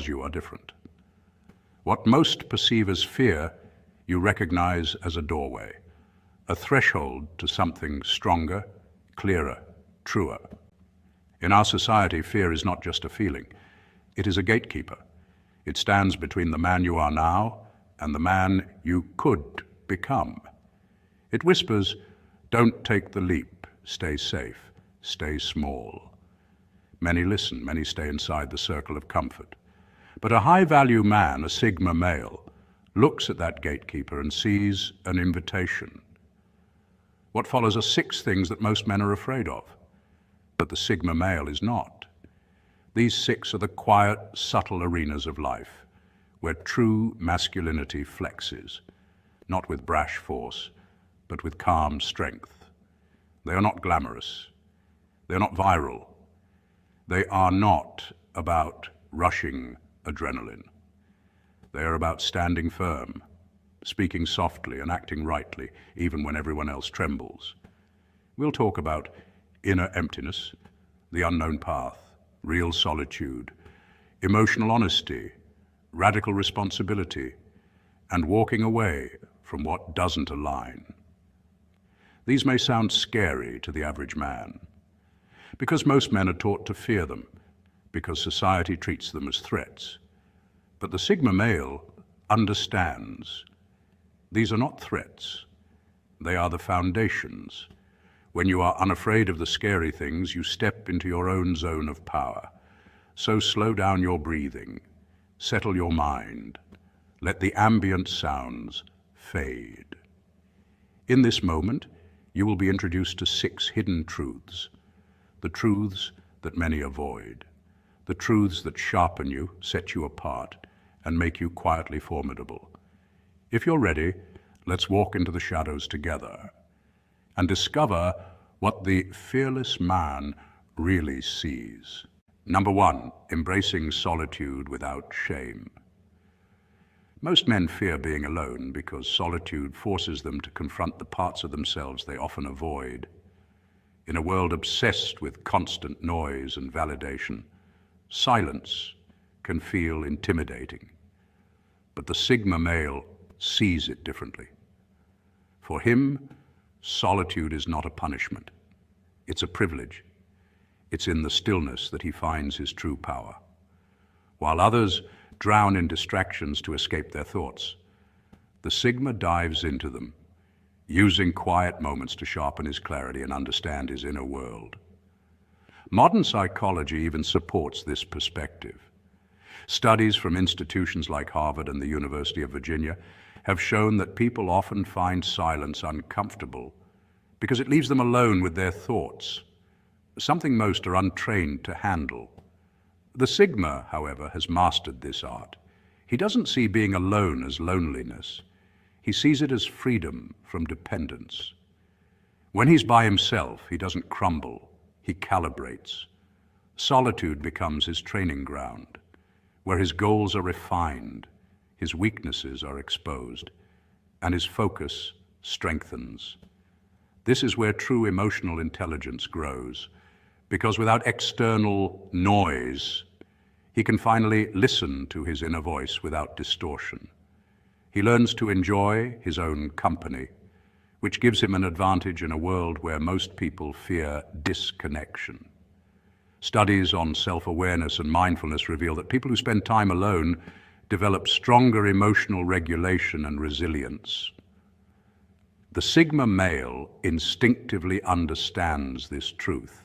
because you are different. What most perceive as fear, you recognize as a doorway, a threshold to something stronger, clearer, truer. In our society, fear is not just a feeling. It is a gatekeeper. It stands between the man you are now and the man you could become. It whispers, don't take the leap, stay safe, stay small. Many listen, many stay inside the circle of comfort. But a high-value man, a Sigma male, looks at that gatekeeper and sees an invitation. What follows are 6 things that most men are afraid of, but the Sigma male is not. These 6 are the quiet, subtle arenas of life, where true masculinity flexes, not with brash force, but with calm strength. They are not glamorous. They are not viral. They are not about rushing adrenaline. They are about standing firm, speaking softly and acting rightly, even when everyone else trembles. We'll talk about inner emptiness, the unknown path, real solitude, emotional honesty, radical responsibility, and walking away from what doesn't align. These may sound scary to the average man, because most men are taught to fear them, because society treats them as threats. But the Sigma male understands these are not threats. They are the foundations. When you are unafraid of the scary things, you step into your own zone of power. So slow down your breathing, settle your mind, let the ambient sounds fade. In this moment, you will be introduced to 6 hidden truths, the truths that many avoid, the truths that sharpen you, set you apart, and make you quietly formidable. If you're ready, let's walk into the shadows together and discover what the fearless man really sees. Number 1, embracing solitude without shame. Most men fear being alone because solitude forces them to confront the parts of themselves they often avoid. In a world obsessed with constant noise and validation, silence can feel intimidating. But the Sigma male sees it differently. For him, solitude is not a punishment. It's a privilege. It's in the stillness that he finds his true power. While others drown in distractions to escape their thoughts, the Sigma dives into them, using quiet moments to sharpen his clarity and understand his inner world. Modern psychology even supports this perspective. Studies from institutions like Harvard and the University of Virginia have shown that people often find silence uncomfortable because it leaves them alone with their thoughts, something most are untrained to handle. The Sigma, however, has mastered this art. He doesn't see being alone as loneliness. He sees it as freedom from dependence. When he's by himself, he doesn't crumble, he calibrates. Solitude becomes his training ground, where his goals are refined, his weaknesses are exposed, and his focus strengthens. This is where true emotional intelligence grows, because without external noise, he can finally listen to his inner voice without distortion. He learns to enjoy his own company, which gives him an advantage in a world where most people fear disconnection. Studies on self-awareness and mindfulness reveal that people who spend time alone develop stronger emotional regulation and resilience. The Sigma male instinctively understands this truth.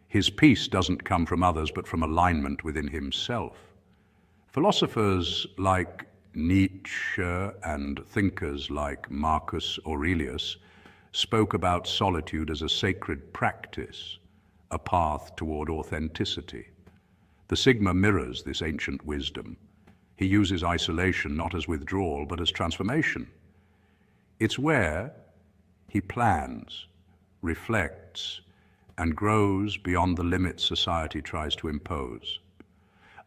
His peace doesn't come from others, but from alignment within himself. Philosophers like Nietzsche and thinkers like Marcus Aurelius spoke about solitude as a sacred practice, a path toward authenticity. The Sigma mirrors this ancient wisdom. He uses isolation not as withdrawal, but as transformation. It's where he plans, reflects, and grows beyond the limits society tries to impose.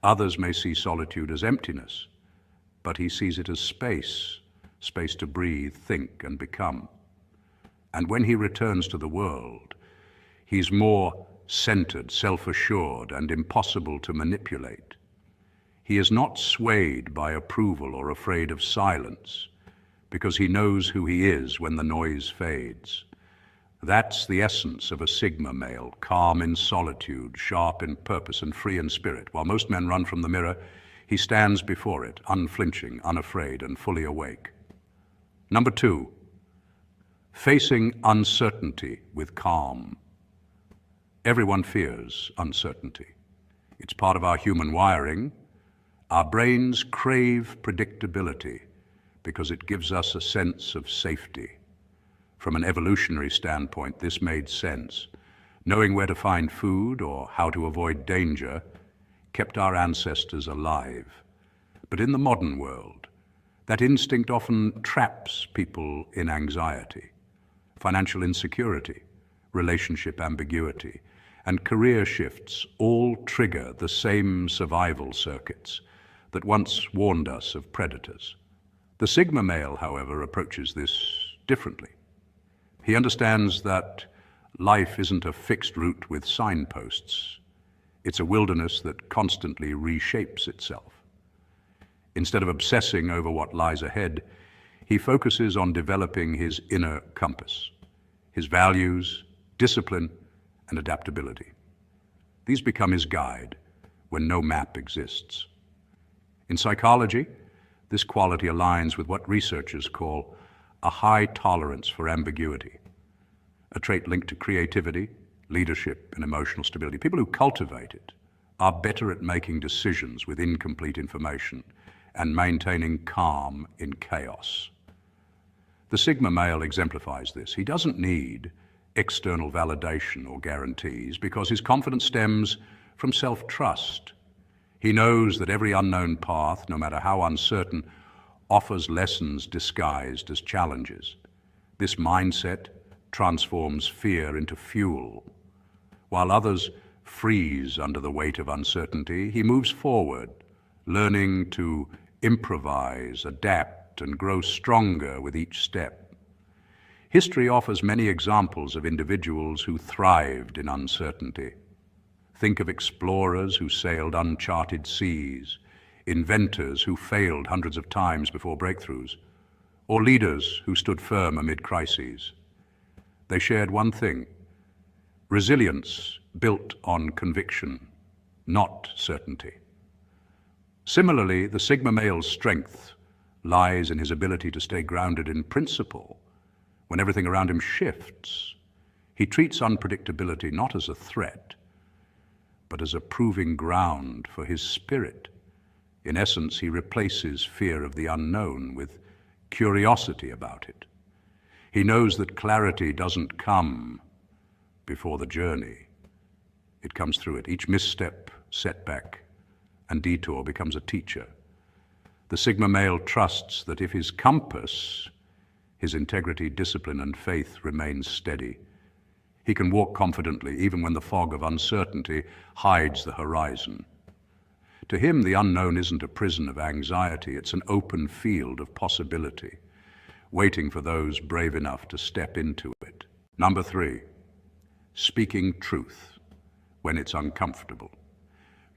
Others may see solitude as emptiness, but he sees it as space, space to breathe, think, and become. And when he returns to the world, he's more centered, self-assured, and impossible to manipulate. He is not swayed by approval or afraid of silence, because he knows who he is when the noise fades. That's the essence of a Sigma male, calm in solitude, sharp in purpose, and free in spirit. While most men run from the mirror, he stands before it, unflinching, unafraid, and fully awake. Number 2, facing uncertainty with calm. Everyone fears uncertainty. It's part of our human wiring. Our brains crave predictability because it gives us a sense of safety. From an evolutionary standpoint, this made sense. Knowing where to find food or how to avoid danger kept our ancestors alive. But in the modern world, that instinct often traps people in anxiety, financial insecurity, relationship ambiguity, and career shifts all trigger the same survival circuits that once warned us of predators. The Sigma male, however, approaches this differently. He understands that life isn't a fixed route with signposts. It's a wilderness that constantly reshapes itself. Instead of obsessing over what lies ahead, he focuses on developing his inner compass, his values, discipline, and adaptability. These become his guide when no map exists. In psychology, this quality aligns with what researchers call a high tolerance for ambiguity, a trait linked to creativity, leadership, and emotional stability. People who cultivate it are better at making decisions with incomplete information and maintaining calm in chaos. The Sigma male exemplifies this. He doesn't need external validation or guarantees because his confidence stems from self-trust. He knows that every unknown path, no matter how uncertain, offers lessons disguised as challenges. This mindset transforms fear into fuel. While others freeze under the weight of uncertainty, he moves forward, learning to improvise, adapt, and grow stronger with each step. History offers many examples of individuals who thrived in uncertainty. Think of explorers who sailed uncharted seas, inventors who failed hundreds of times before breakthroughs, or leaders who stood firm amid crises. They shared one thing: resilience built on conviction, not certainty. Similarly, the Sigma male's strength lies in his ability to stay grounded in principle when everything around him shifts. He treats unpredictability not as a threat, but as a proving ground for his spirit. In essence, he replaces fear of the unknown with curiosity about it. He knows that clarity doesn't come before the journey. It comes through it. Each misstep, setback, and detour becomes a teacher. The Sigma male trusts that if his compass, his integrity, discipline, and faith remains steady, he can walk confidently even when the fog of uncertainty hides the horizon. To him, the unknown isn't a prison of anxiety, it's an open field of possibility, waiting for those brave enough to step into it. Number 3, speaking truth when it's uncomfortable.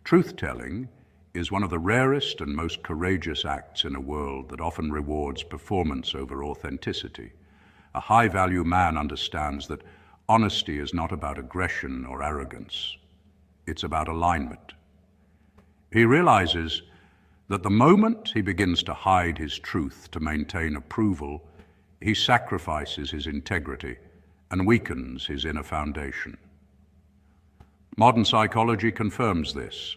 Truth-telling is one of the rarest and most courageous acts in a world that often rewards performance over authenticity. A high-value man understands that honesty is not about aggression or arrogance. It's about alignment. He realizes that the moment he begins to hide his truth to maintain approval, he sacrifices his integrity and weakens his inner foundation. Modern psychology confirms this.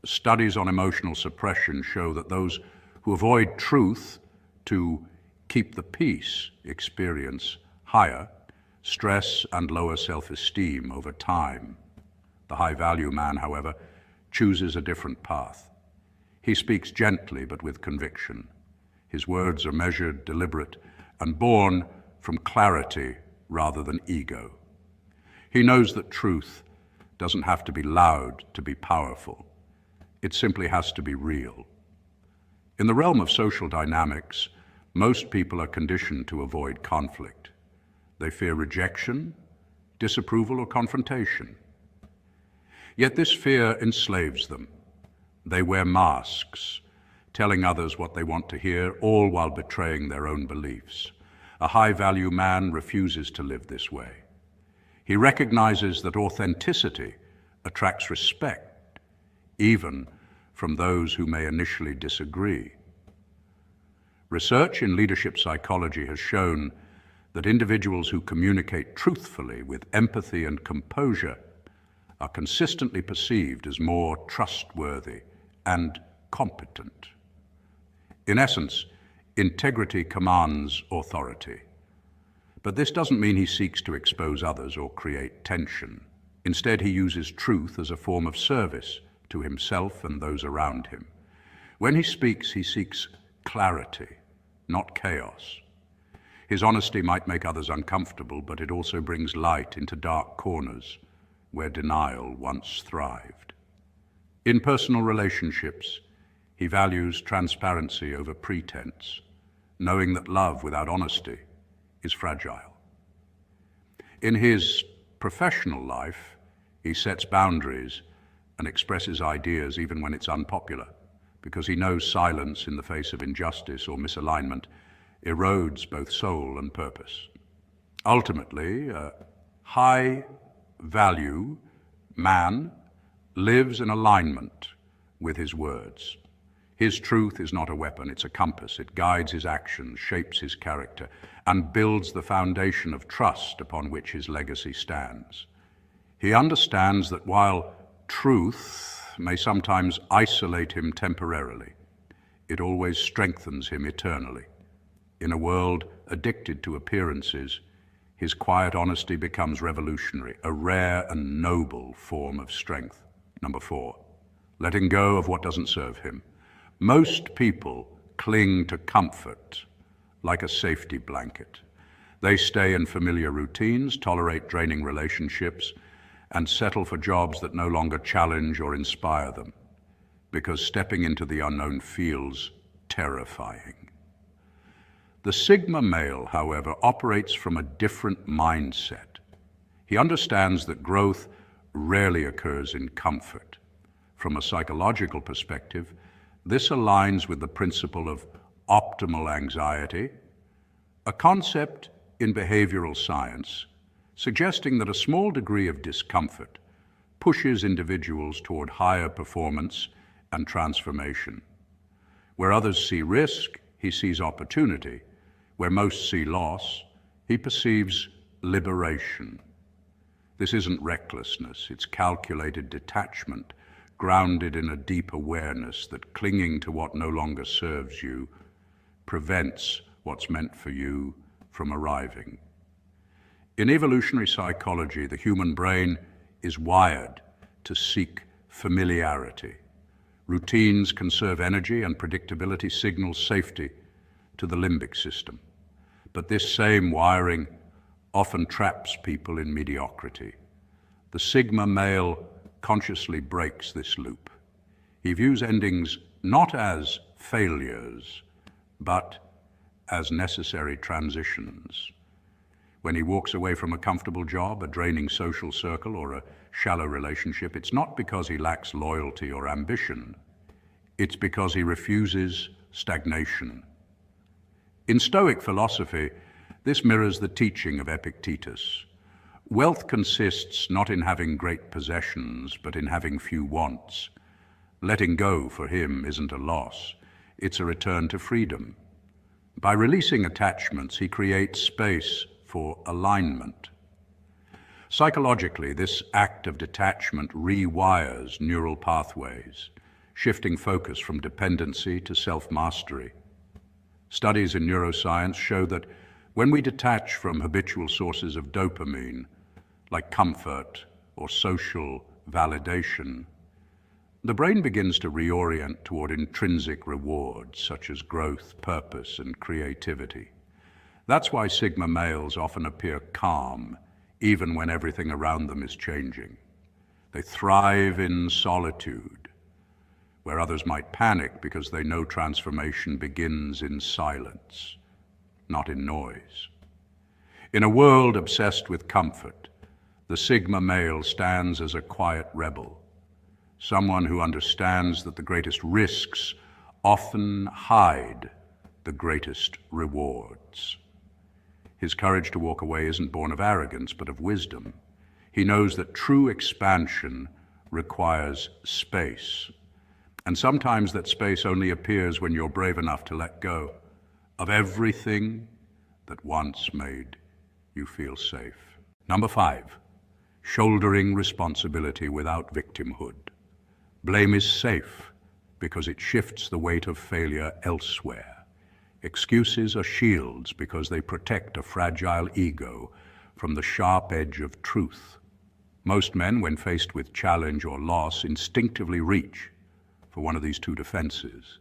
Studies on emotional suppression show that those who avoid truth to keep the peace experience higher stress and lower self-esteem over time. The high-value man, however, chooses a different path. He speaks gently but with conviction. His words are measured, deliberate, and born from clarity rather than ego. He knows that truth doesn't have to be loud to be powerful. It simply has to be real. In the realm of social dynamics, most people are conditioned to avoid conflict. They fear rejection, disapproval, or confrontation. Yet this fear enslaves them. They wear masks, telling others what they want to hear, all while betraying their own beliefs. A high-value man refuses to live this way. He recognizes that authenticity attracts respect, even from those who may initially disagree. Research in leadership psychology has shown that individuals who communicate truthfully with empathy and composure are consistently perceived as more trustworthy and competent. In essence, integrity commands authority. But this doesn't mean he seeks to expose others or create tension. Instead, he uses truth as a form of service to himself and those around him. When he speaks, he seeks clarity, not chaos. His honesty might make others uncomfortable, but it also brings light into dark corners where denial once thrived. In personal relationships, he values transparency over pretense, knowing that love without honesty is fragile. In his professional life, he sets boundaries and expresses ideas even when it's unpopular, because he knows silence in the face of injustice or misalignment erodes both soul and purpose. Ultimately, a high-value man lives in alignment with his words. His truth is not a weapon, it's a compass. It guides his actions, shapes his character, and builds the foundation of trust upon which his legacy stands. He understands that while truth may sometimes isolate him temporarily, it always strengthens him eternally. In a world addicted to appearances, his quiet honesty becomes revolutionary, a rare and noble form of strength. Number 4, letting go of what doesn't serve him. Most people cling to comfort like a safety blanket. They stay in familiar routines, tolerate draining relationships, and settle for jobs that no longer challenge or inspire them, because stepping into the unknown feels terrifying. The Sigma male, however, operates from a different mindset. He understands that growth rarely occurs in comfort. From a psychological perspective, this aligns with the principle of optimal anxiety, a concept in behavioral science suggesting that a small degree of discomfort pushes individuals toward higher performance and transformation. Where others see risk, he sees opportunity. Where most see loss, he perceives liberation. This isn't recklessness, it's calculated detachment, grounded in a deep awareness that clinging to what no longer serves you prevents what's meant for you from arriving. In evolutionary psychology, the human brain is wired to seek familiarity. Routines conserve energy, and predictability signals safety to the limbic system. But this same wiring often traps people in mediocrity. The Sigma male consciously breaks this loop. He views endings not as failures, but as necessary transitions. When he walks away from a comfortable job, a draining social circle, or a shallow relationship, it's not because he lacks loyalty or ambition. It's because he refuses stagnation. In Stoic philosophy, this mirrors the teaching of Epictetus. Wealth consists not in having great possessions, but in having few wants. Letting go for him isn't a loss, it's a return to freedom. By releasing attachments, he creates space for alignment. Psychologically, this act of detachment rewires neural pathways, shifting focus from dependency to self-mastery. Studies in neuroscience show that when we detach from habitual sources of dopamine, like comfort or social validation, the brain begins to reorient toward intrinsic rewards such as growth, purpose, and creativity. That's why Sigma males often appear calm, even when everything around them is changing. They thrive in solitude, where others might panic because they know transformation begins in silence, not in noise. In a world obsessed with comfort, the Sigma male stands as a quiet rebel, someone who understands that the greatest risks often hide the greatest rewards. His courage to walk away isn't born of arrogance, but of wisdom. He knows that true expansion requires space. And sometimes that space only appears when you're brave enough to let go of everything that once made you feel safe. Number 5, shouldering responsibility without victimhood. Blame is safe because it shifts the weight of failure elsewhere. Excuses are shields because they protect a fragile ego from the sharp edge of truth. Most men, when faced with challenge or loss, instinctively reach for one of these two defenses.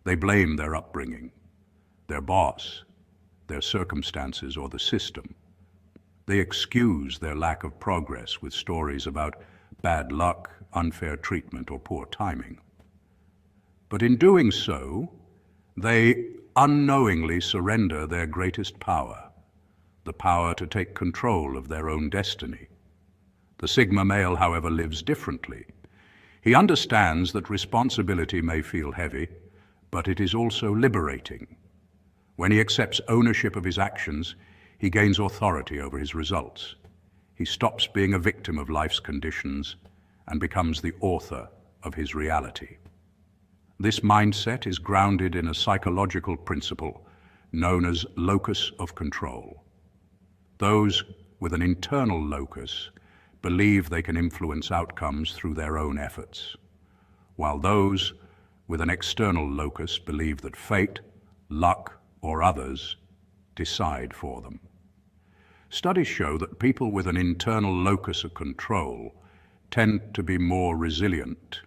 They blame their upbringing, their boss, their circumstances, or the system. They excuse their lack of progress with stories about bad luck, unfair treatment, or poor timing. But in doing so, they unknowingly surrender their greatest power, the power to take control of their own destiny. The Sigma male, however, lives differently. He understands that responsibility may feel heavy, but it is also liberating. When he accepts ownership of his actions, he gains authority over his results. He stops being a victim of life's conditions and becomes the author of his reality. This mindset is grounded in a psychological principle known as locus of control. Those with an internal locus believe they can influence outcomes through their own efforts, while those with an external locus believe that fate, luck, or others decide for them. Studies show that people with an internal locus of control tend to be more resilient,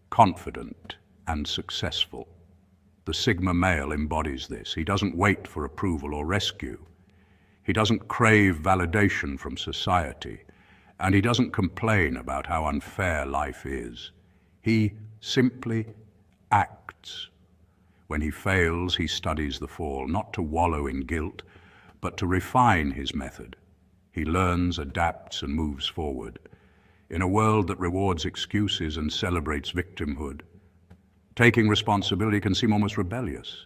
confident, and successful. The Sigma male embodies this. He doesn't wait for approval or rescue. He doesn't crave validation from society, and he doesn't complain about how unfair life is. He simply acts. When he fails, he studies the fall, not to wallow in guilt, but to refine his method. He learns, adapts, and moves forward. In a world that rewards excuses and celebrates victimhood, taking responsibility can seem almost rebellious.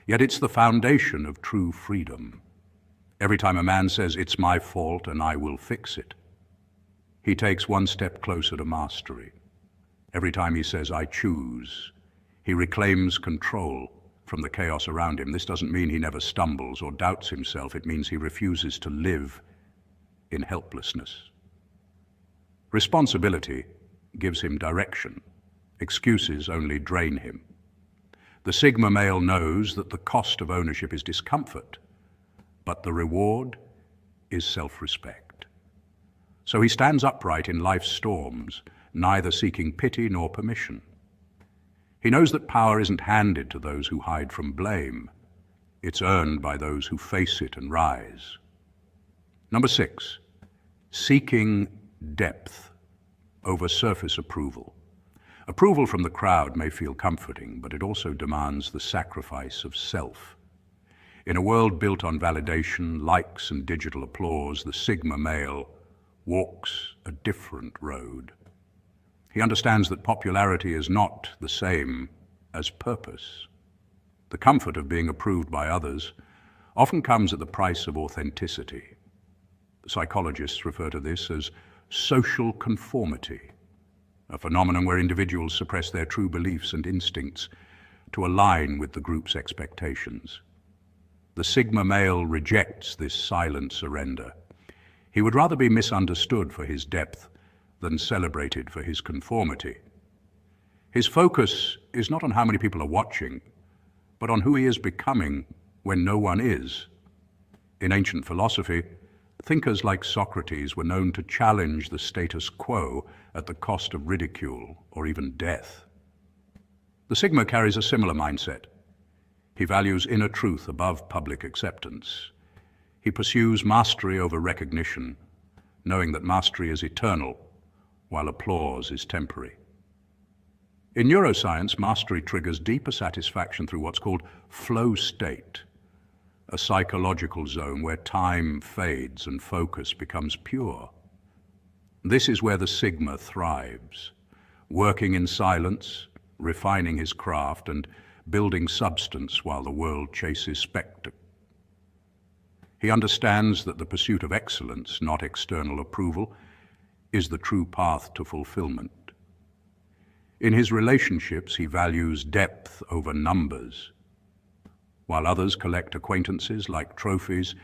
Yet it's the foundation of true freedom. Every time a man says, "It's my fault and I will fix it," he takes one step closer to mastery. Every time he says, "I choose," he reclaims control from the chaos around him. This doesn't mean he never stumbles or doubts himself. It means he refuses to live in helplessness. Responsibility gives him direction. Excuses only drain him. The Sigma male knows that the cost of ownership is discomfort, but the reward is self-respect. So he stands upright in life's storms, neither seeking pity nor permission. He knows that power isn't handed to those who hide from blame. It's earned by those who face it and rise. Number 6, seeking depth over surface approval. Approval from the crowd may feel comforting, but it also demands the sacrifice of self. In a world built on validation, likes, and digital applause, the Sigma male walks a different road. He understands that popularity is not the same as purpose. The comfort of being approved by others often comes at the price of authenticity. Psychologists refer to this as social conformity, a phenomenon where individuals suppress their true beliefs and instincts to align with the group's expectations. The Sigma male rejects this silent surrender. He would rather be misunderstood for his depth than celebrated for his conformity. His focus is not on how many people are watching, but on who he is becoming when no one is. In ancient philosophy, thinkers like Socrates were known to challenge the status quo at the cost of ridicule or even death. The Sigma carries a similar mindset. He values inner truth above public acceptance. He pursues mastery over recognition, knowing that mastery is eternal, while applause is temporary. In neuroscience, mastery triggers deeper satisfaction through what's called flow state, a psychological zone where time fades and focus becomes pure. This is where the Sigma thrives. working in silence, refining his craft, and building substance while the world chases spectacle. He understands that the pursuit of excellence, not external approval, is the true path to fulfillment. In his relationships, he values depth over numbers. While others collect acquaintances like trophies,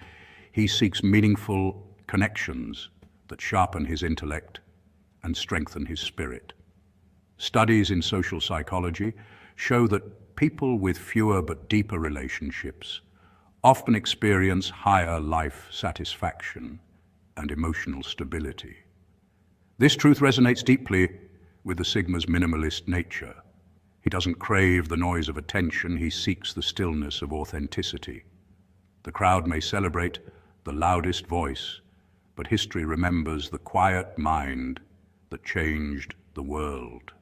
he seeks meaningful connections that sharpen his intellect and strengthen his spirit. Studies in social psychology show that people with fewer but deeper relationships often experience higher life satisfaction and emotional stability. This truth resonates deeply with the Sigma's minimalist nature. He doesn't crave the noise of attention, he seeks the stillness of authenticity. The crowd may celebrate the loudest voice, but history remembers the quiet mind that changed the world.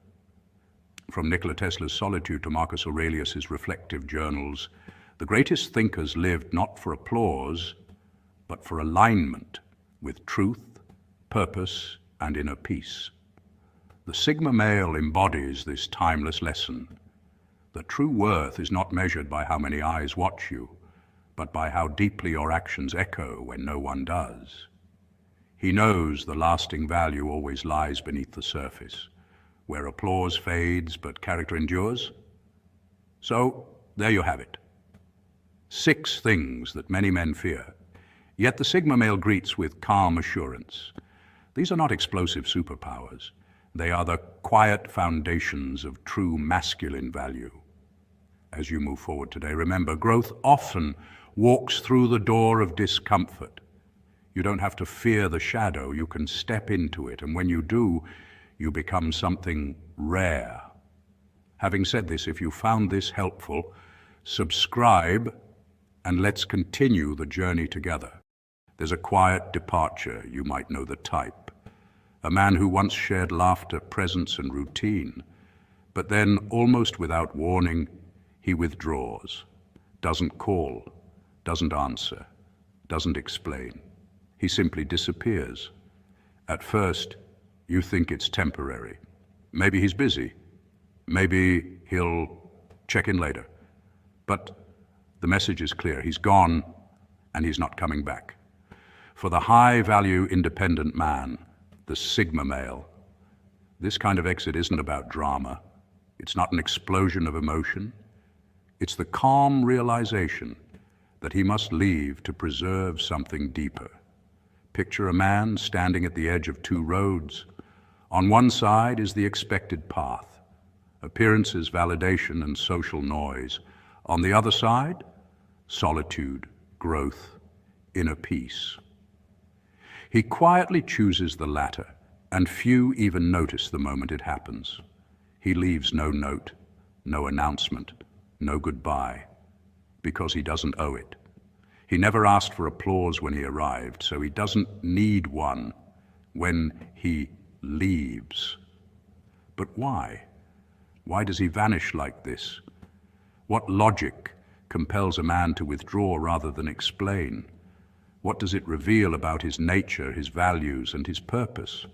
From Nikola Tesla's solitude to Marcus Aurelius's reflective journals, the greatest thinkers lived not for applause, but for alignment with truth, purpose, and inner peace. The Sigma male embodies this timeless lesson. The true worth is not measured by how many eyes watch you, but by how deeply your actions echo when no one does. He knows the lasting value always lies beneath the surface, where applause fades but character endures. So, there you have it. 6 things that many men fear, yet the Sigma male greets with calm assurance. These are not explosive superpowers. They are the quiet foundations of true masculine value. As you move forward today, remember, growth often walks through the door of discomfort. You don't have to fear the shadow, you can step into it, and when you do, you become something rare. Having said this, if you found this helpful, subscribe and let's continue the journey together. There's a quiet departure, you might know the type. A man who once shared laughter, presence, and routine, but then, almost without warning, he withdraws, doesn't call, doesn't answer, doesn't explain. He simply disappears. At first, you think it's temporary. Maybe he's busy. Maybe he'll check in later. But the message is clear. He's gone, and he's not coming back. For the high-value independent man, the Sigma male, this kind of exit isn't about drama. It's not an explosion of emotion. It's the calm realization that he must leave to preserve something deeper. Picture a man standing at the edge of 2 roads. On one side is the expected path, appearances, validation, and social noise. On the other side, solitude, growth, inner peace. He quietly chooses the latter, and few even notice the moment it happens. He leaves no note, no announcement, no goodbye, because he doesn't owe it. He never asked for applause when he arrived, so he doesn't need one when he leaves. But why? Why does he vanish like this? What logic compels a man to withdraw rather than explain? What does it reveal about his nature, his values, and his purpose?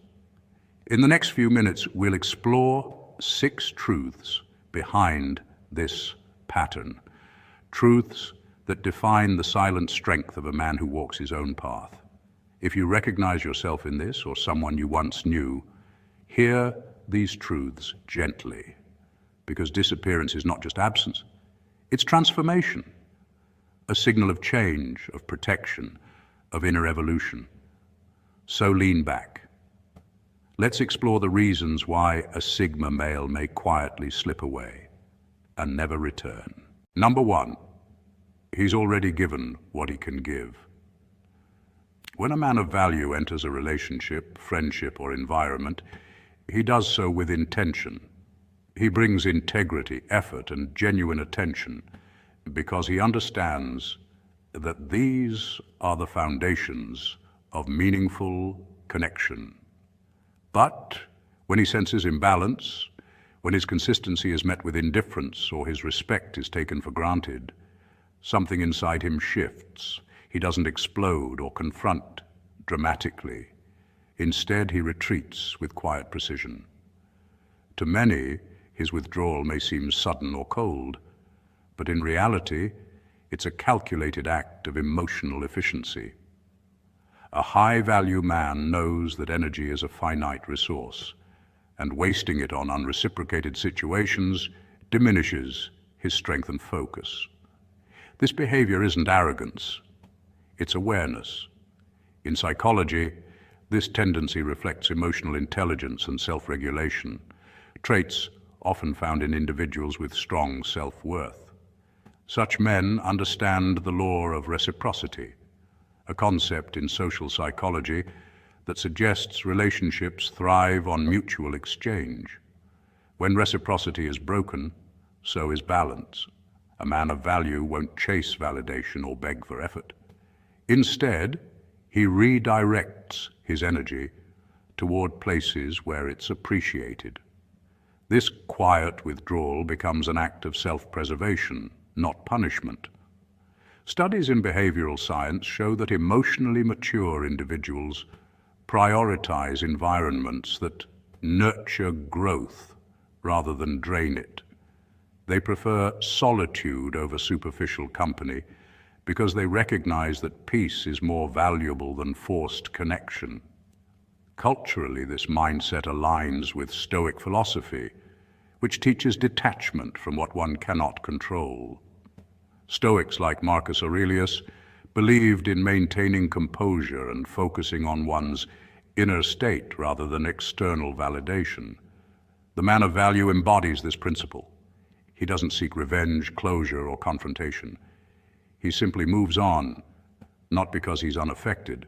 In the next few minutes, we'll explore 6 truths behind this pattern. Truths that define the silent strength of a man who walks his own path. If you recognize yourself in this or someone you once knew, hear these truths gently, because disappearance is not just absence, it's transformation, a signal of change, of protection, of inner evolution. So lean back. Let's explore the reasons why a Sigma male may quietly slip away and never return. Number 1, he's already given what he can give. When a man of value enters a relationship, friendship, or environment, he does so with intention. He brings integrity, effort, and genuine attention because he understands that these are the foundations of meaningful connection. But when he senses imbalance, when his consistency is met with indifference or his respect is taken for granted, something inside him shifts. He doesn't explode or confront dramatically. Instead, he retreats with quiet precision. To many, his withdrawal may seem sudden or cold, but in reality, it's a calculated act of emotional efficiency. A high-value man knows that energy is a finite resource, and wasting it on unreciprocated situations diminishes his strength and focus. This behavior isn't arrogance, it's awareness. In psychology, this tendency reflects emotional intelligence and self-regulation, traits often found in individuals with strong self-worth. Such men understand the law of reciprocity, a concept in social psychology that suggests relationships thrive on mutual exchange. When reciprocity is broken, so is balance. A man of value won't chase validation or beg for effort. Instead, he redirects his energy toward places where it's appreciated. This quiet withdrawal becomes an act of self-preservation, not punishment. Studies in behavioral science show that emotionally mature individuals prioritize environments that nurture growth rather than drain it. They prefer solitude over superficial company because they recognize that peace is more valuable than forced connection. Culturally, this mindset aligns with Stoic philosophy, which teaches detachment from what one cannot control. Stoics like Marcus Aurelius believed in maintaining composure and focusing on one's inner state rather than external validation. The man of value embodies this principle. He doesn't seek revenge, closure, or confrontation. He simply moves on, not because he's unaffected,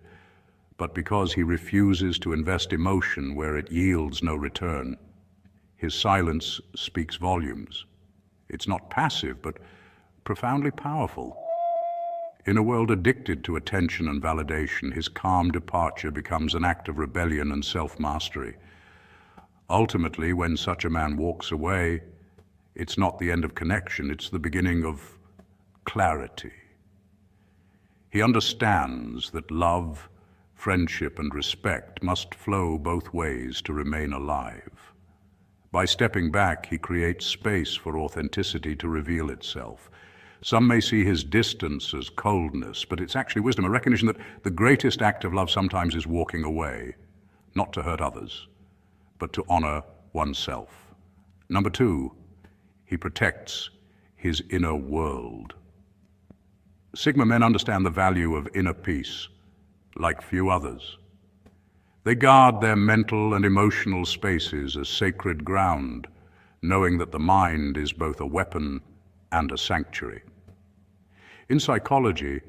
but because he refuses to invest emotion where it yields no return. His silence speaks volumes. It's not passive, but profoundly powerful. In a world addicted to attention and validation, his calm departure becomes an act of rebellion and self-mastery. Ultimately, when such a man walks away, it's not the end of connection, it's the beginning of clarity. He understands that love, friendship, and respect must flow both ways to remain alive. By stepping back, he creates space for authenticity to reveal itself. Some may see his distance as coldness, but it's actually wisdom, a recognition that the greatest act of love sometimes is walking away, not to hurt others, but to honor oneself. Number two, he protects his inner world. Sigma men understand the value of inner peace like few others. They guard their mental and emotional spaces as sacred ground, knowing that the mind is both a weapon and a sanctuary. In psychology,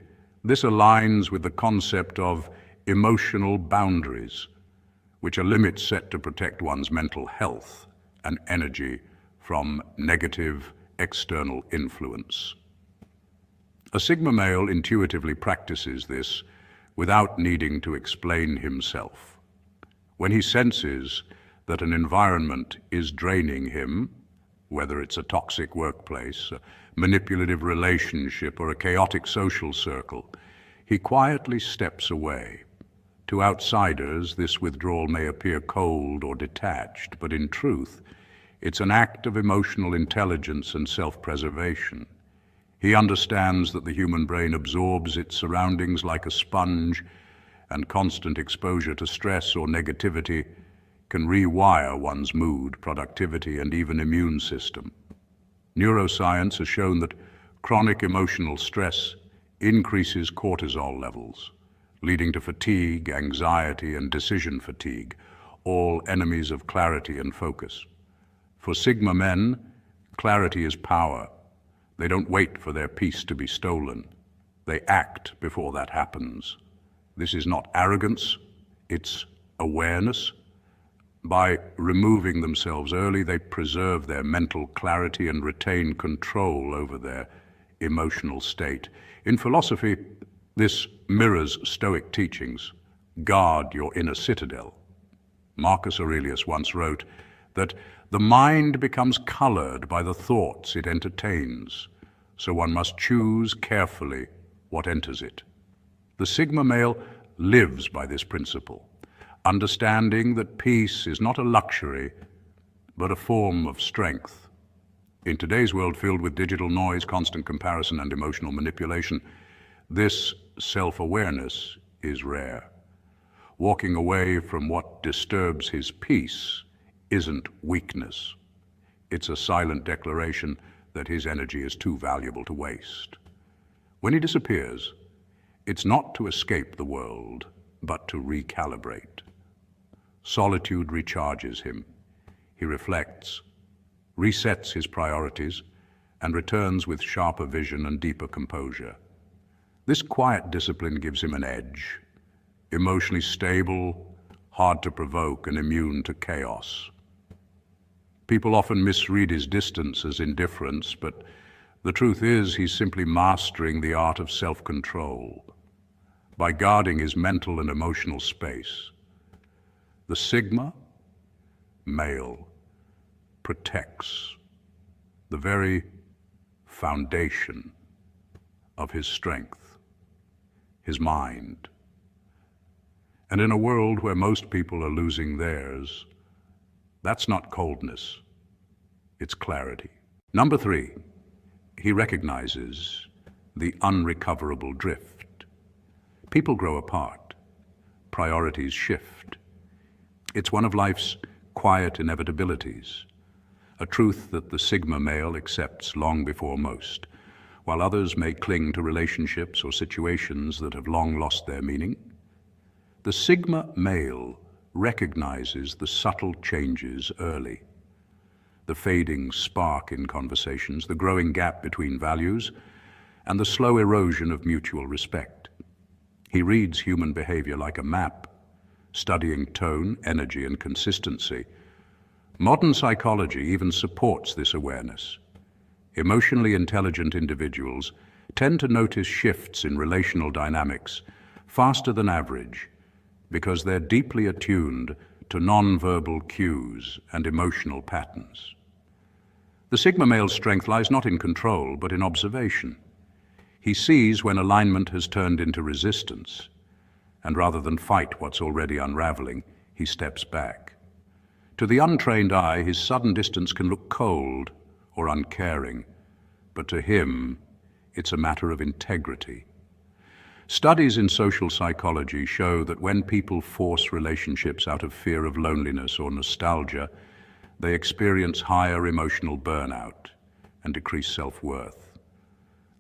this aligns with the concept of emotional boundaries, which are limits set to protect one's mental health and energy from negative external influence. A Sigma male intuitively practices this without needing to explain himself. When he senses that an environment is draining him, whether it's a toxic workplace, a manipulative relationship, or a chaotic social circle, he quietly steps away. To outsiders, this withdrawal may appear cold or detached, but in truth, it's an act of emotional intelligence and self-preservation. He understands that the human brain absorbs its surroundings like a sponge, and constant exposure to stress or negativity can rewire one's mood, productivity, and even immune system. Neuroscience has shown that chronic emotional stress increases cortisol levels, leading to fatigue, anxiety, and decision fatigue, all enemies of clarity and focus. For Sigma men, clarity is power. They don't wait for their peace to be stolen. They act before that happens. This is not arrogance, it's awareness. By removing themselves early, they preserve their mental clarity and retain control over their emotional state. In philosophy, this mirrors Stoic teachings. Guard your inner citadel. Marcus Aurelius once wrote that the mind becomes colored by the thoughts it entertains, so one must choose carefully what enters it. The Sigma male lives by this principle, understanding that peace is not a luxury, but a form of strength. In today's world filled with digital noise, constant comparison, and emotional manipulation, this self-awareness is rare. Walking away from what disturbs his peace isn't weakness. It's a silent declaration that his energy is too valuable to waste. When he disappears, it's not to escape the world, but to recalibrate. Solitude recharges him. He reflects, resets his priorities, and returns with sharper vision and deeper composure. This quiet discipline gives him an edge, emotionally stable, hard to provoke, and immune to chaos. People often misread his distance as indifference, but the truth is he's simply mastering the art of self-control. By guarding his mental and emotional space, the Sigma male protects the very foundation of his strength, his mind. And in a world where most people are losing theirs, that's not coldness, it's clarity. Number 3, he recognizes the unrecoverable drift. People grow apart, priorities shift. It's one of life's quiet inevitabilities, a truth that the Sigma male accepts long before most, while others may cling to relationships or situations that have long lost their meaning. The Sigma male recognizes the subtle changes early, the fading spark in conversations, the growing gap between values, and the slow erosion of mutual respect. He reads human behavior like a map, studying tone, energy, and consistency. Modern psychology even supports this awareness. Emotionally intelligent individuals tend to notice shifts in relational dynamics faster than average because they're deeply attuned to non-verbal cues and emotional patterns. The Sigma male's strength lies not in control, but in observation. He sees when alignment has turned into resistance, and rather than fight what's already unraveling, he steps back. To the untrained eye, his sudden distance can look cold or uncaring, but to him, it's a matter of integrity. Studies in social psychology show that when people force relationships out of fear of loneliness or nostalgia, they experience higher emotional burnout and decreased self-worth.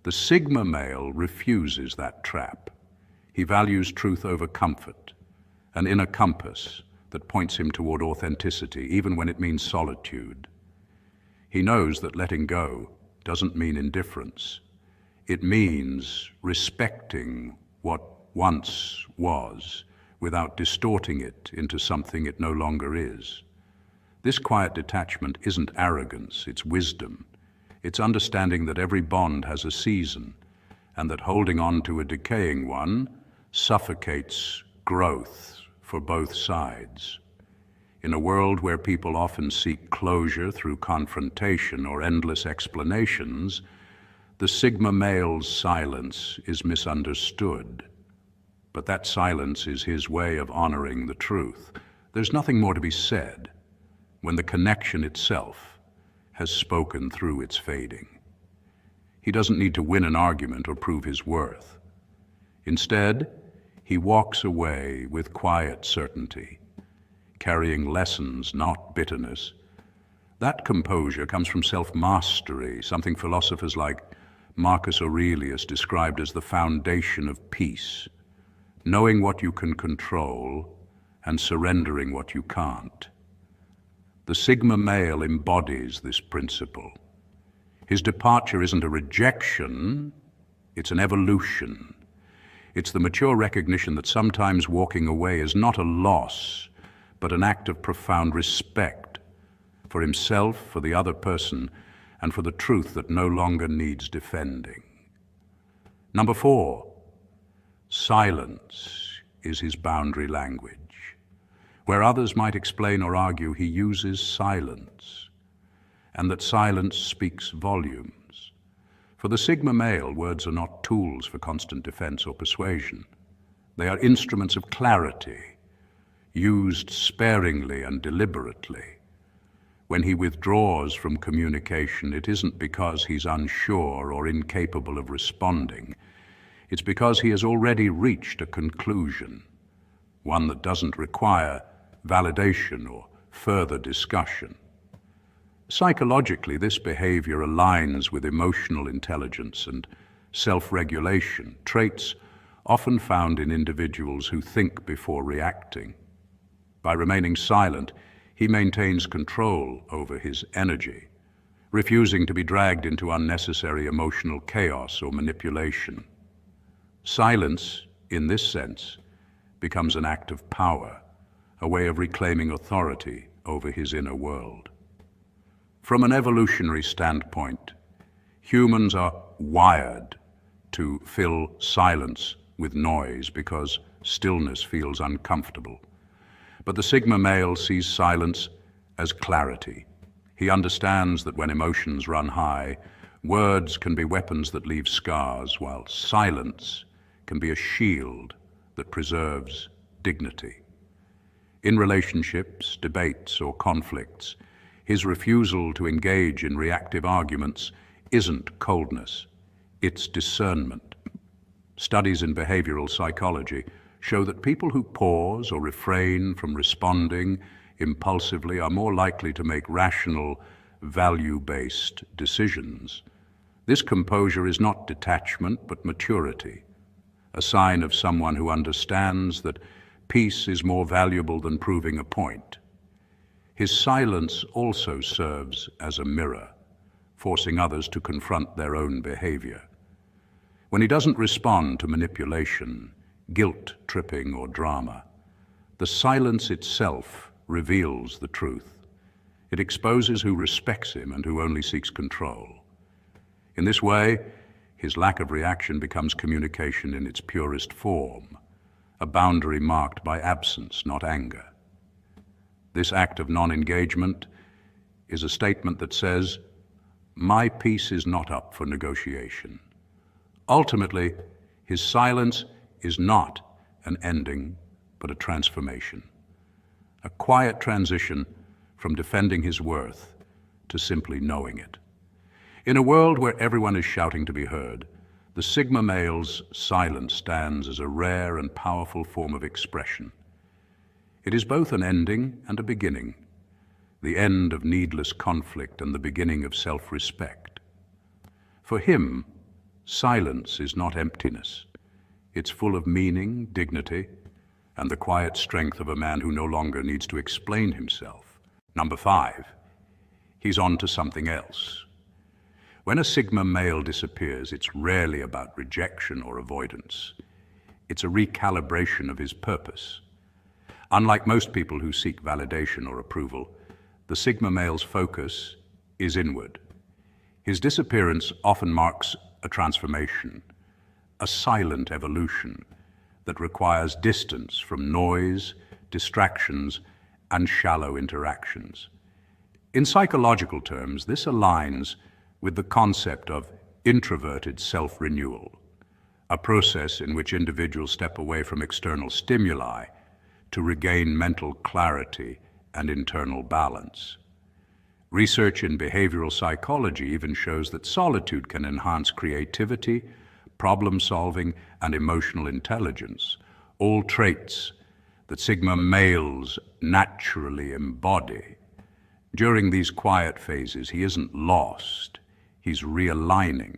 The Sigma male refuses that trap. He values truth over comfort, an inner compass that points him toward authenticity, even when it means solitude. He knows that letting go doesn't mean indifference. It means respecting what once was without distorting it into something it no longer is. This quiet detachment isn't arrogance, it's wisdom. It's understanding that every bond has a season, and that holding on to a decaying one suffocates growth for both sides. In a world where people often seek closure through confrontation or endless explanations, the Sigma male's silence is misunderstood. But that silence is his way of honoring the truth. There's nothing more to be said when the connection itself has spoken through its fading. He doesn't need to win an argument or prove his worth. Instead, he walks away with quiet certainty, carrying lessons, not bitterness. That composure comes from self-mastery, something philosophers like Marcus Aurelius described as the foundation of peace, knowing what you can control and surrendering what you can't. The Sigma male embodies this principle. His departure isn't a rejection, it's an evolution. It's the mature recognition that sometimes walking away is not a loss, but an act of profound respect for himself, for the other person, and for the truth that no longer needs defending. Number 4, silence is his boundary language. Where others might explain or argue, he uses silence, and that silence speaks volumes. For the Sigma male, words are not tools for constant defense or persuasion. They are instruments of clarity, used sparingly and deliberately. When he withdraws from communication, it isn't because he's unsure or incapable of responding. It's because he has already reached a conclusion, one that doesn't require validation or further discussion. Psychologically, this behavior aligns with emotional intelligence and self-regulation, traits often found in individuals who think before reacting. By remaining silent, he maintains control over his energy, refusing to be dragged into unnecessary emotional chaos or manipulation. Silence, in this sense, becomes an act of power, a way of reclaiming authority over his inner world. From an evolutionary standpoint, humans are wired to fill silence with noise because stillness feels uncomfortable. But the Sigma male sees silence as clarity. He understands that when emotions run high, words can be weapons that leave scars, while silence can be a shield that preserves dignity. In relationships, debates, or conflicts, his refusal to engage in reactive arguments isn't coldness, it's discernment. Studies in behavioral psychology show that people who pause or refrain from responding impulsively are more likely to make rational, value-based decisions. This composure is not detachment, but maturity, a sign of someone who understands that peace is more valuable than proving a point. His silence also serves as a mirror, forcing others to confront their own behavior. When he doesn't respond to manipulation, guilt-tripping, or drama, the silence itself reveals the truth. It exposes who respects him and who only seeks control. In this way, his lack of reaction becomes communication in its purest form, a boundary marked by absence, not anger. This act of non-engagement is a statement that says, "My peace is not up for negotiation." Ultimately, his silence is not an ending, but a transformation, a quiet transition from defending his worth to simply knowing it. In a world where everyone is shouting to be heard, the Sigma male's silence stands as a rare and powerful form of expression. It is both an ending and a beginning, the end of needless conflict and the beginning of self-respect. For him, silence is not emptiness. It's full of meaning, dignity, and the quiet strength of a man who no longer needs to explain himself. Number 5, he's on to something else. When a Sigma male disappears, it's rarely about rejection or avoidance. It's a recalibration of his purpose. Unlike most people who seek validation or approval, the Sigma male's focus is inward. His disappearance often marks a transformation, a silent evolution that requires distance from noise, distractions, and shallow interactions. In psychological terms, this aligns with the concept of introverted self-renewal, a process in which individuals step away from external stimuli to regain mental clarity and internal balance. Research in behavioral psychology even shows that solitude can enhance creativity, problem-solving, and emotional intelligence, all traits that Sigma males naturally embody. During these quiet phases, he isn't lost, he's realigning.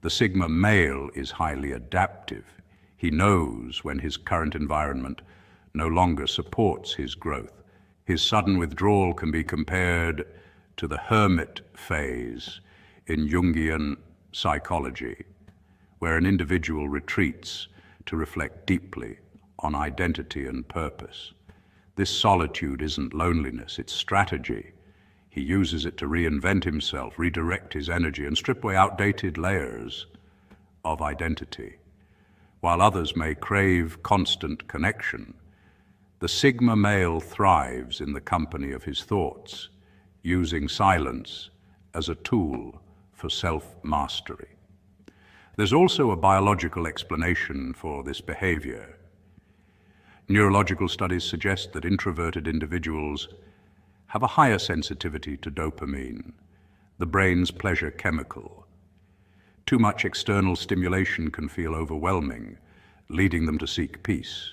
The Sigma male is highly adaptive. He knows when his current environment no longer supports his growth. His sudden withdrawal can be compared to the hermit phase in Jungian psychology, where an individual retreats to reflect deeply on identity and purpose. This solitude isn't loneliness, it's strategy. He uses it to reinvent himself, redirect his energy, and strip away outdated layers of identity. While others may crave constant connection, the Sigma male thrives in the company of his thoughts, using silence as a tool for self-mastery. There's also a biological explanation for this behavior. Neurological studies suggest that introverted individuals have a higher sensitivity to dopamine, the brain's pleasure chemical. Too much external stimulation can feel overwhelming, leading them to seek peace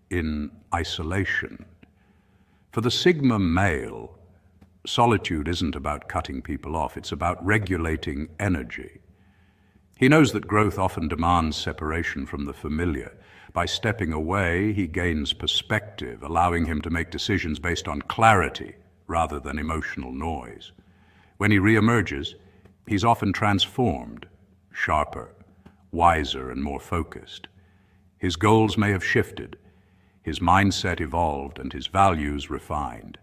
in isolation. For the Sigma male, solitude isn't about cutting people off, it's about regulating energy. He knows that growth often demands separation from the familiar. By stepping away, he gains perspective, allowing him to make decisions based on clarity rather than emotional noise. When he reemerges, he's often transformed, sharper, wiser, and more focused. His goals may have shifted, his mindset evolved, and his values refined.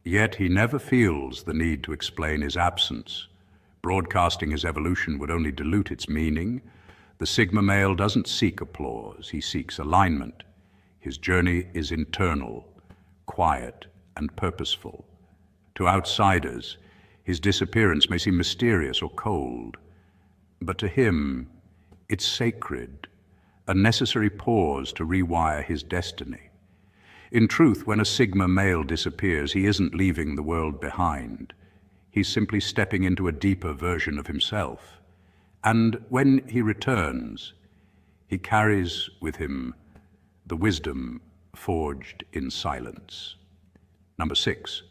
Yet he never feels the need to explain his absence. Broadcasting his evolution would only dilute its meaning. The Sigma male doesn't seek applause, he seeks alignment. His journey is internal, quiet, and purposeful. To outsiders, his disappearance may seem mysterious or cold, but to him, it's sacred, a necessary pause to rewire his destiny. In truth, when a Sigma male disappears, he isn't leaving the world behind. He's simply stepping into a deeper version of himself. And when he returns, he carries with him the wisdom forged in silence. Number 6,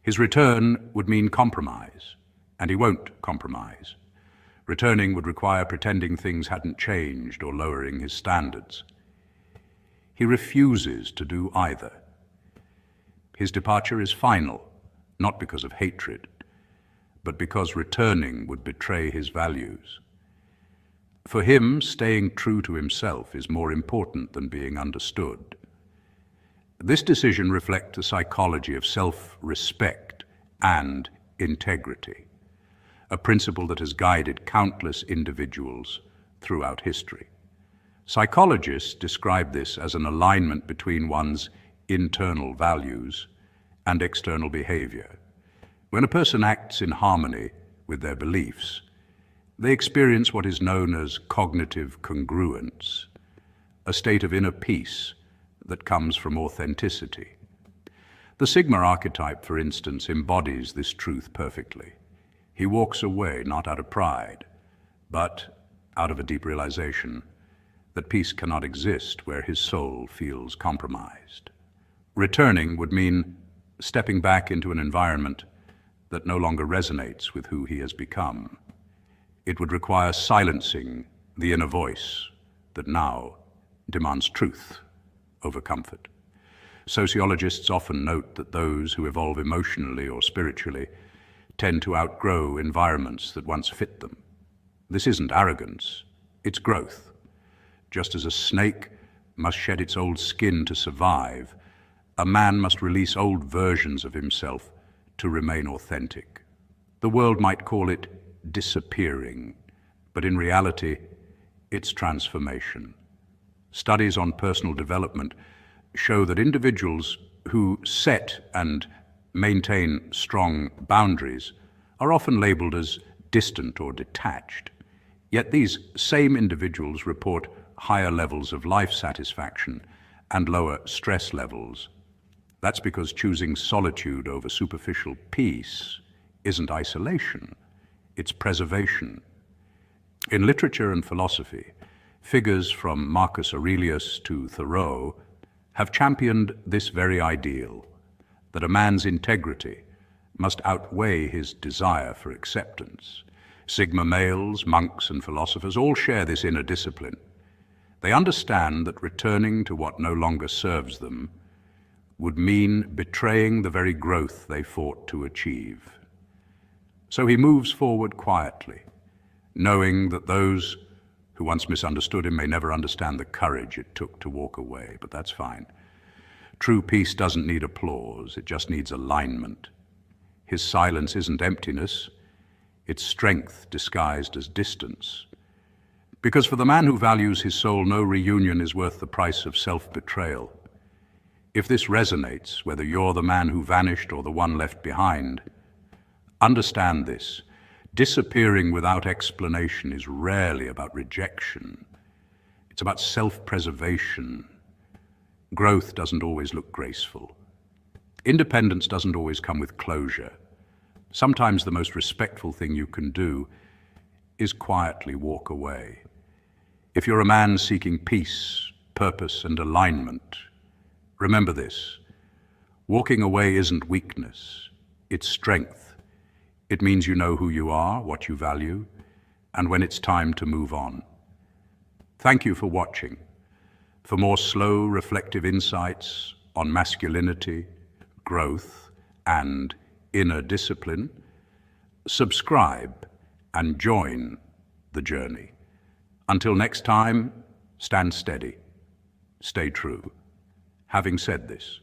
his return would mean compromise, and he won't compromise. Returning would require pretending things hadn't changed or lowering his standards. He refuses to do either. His departure is final, not because of hatred, but because returning would betray his values. For him, staying true to himself is more important than being understood. This decision reflects the psychology of self-respect and integrity, a principle that has guided countless individuals throughout history. Psychologists describe this as an alignment between one's internal values and external behavior. When a person acts in harmony with their beliefs, they experience what is known as cognitive congruence, a state of inner peace that comes from authenticity. The Sigma archetype, for instance, embodies this truth perfectly. He walks away not out of pride, but out of a deep realization that peace cannot exist where his soul feels compromised. Returning would mean stepping back into an environment that no longer resonates with who he has become. It would require silencing the inner voice that now demands truth over comfort. Sociologists often note that those who evolve emotionally or spiritually tend to outgrow environments that once fit them. This isn't arrogance, it's growth. Just as a snake must shed its old skin to survive, a man must release old versions of himself to remain authentic. The world might call it disappearing, but in reality, it's transformation. Studies on personal development show that individuals who set and maintain strong boundaries are often labeled as distant or detached. Yet these same individuals report higher levels of life satisfaction and lower stress levels. That's because choosing solitude over superficial peace isn't isolation, it's preservation. In literature and philosophy, figures from Marcus Aurelius to Thoreau have championed this very ideal, that a man's integrity must outweigh his desire for acceptance. Sigma males, monks, and philosophers all share this inner discipline. They understand that returning to what no longer serves them would mean betraying the very growth they fought to achieve. So he moves forward quietly, knowing that those who once misunderstood him may never understand the courage it took to walk away, but that's fine. True peace doesn't need applause, it just needs alignment. His silence isn't emptiness, it's strength disguised as distance. Because for the man who values his soul, no reunion is worth the price of self-betrayal. If this resonates, whether you're the man who vanished or the one left behind, understand this. Disappearing without explanation is rarely about rejection. It's about self-preservation. Growth doesn't always look graceful. Independence doesn't always come with closure. Sometimes the most respectful thing you can do is quietly walk away. If you're a man seeking peace, purpose, and alignment, remember this: walking away isn't weakness, it's strength. It means you know who you are, what you value, and when it's time to move on. Thank you for watching. For more slow, reflective insights on masculinity, growth, and inner discipline, subscribe and join the journey. Until next time, stand steady, stay true. Having said this,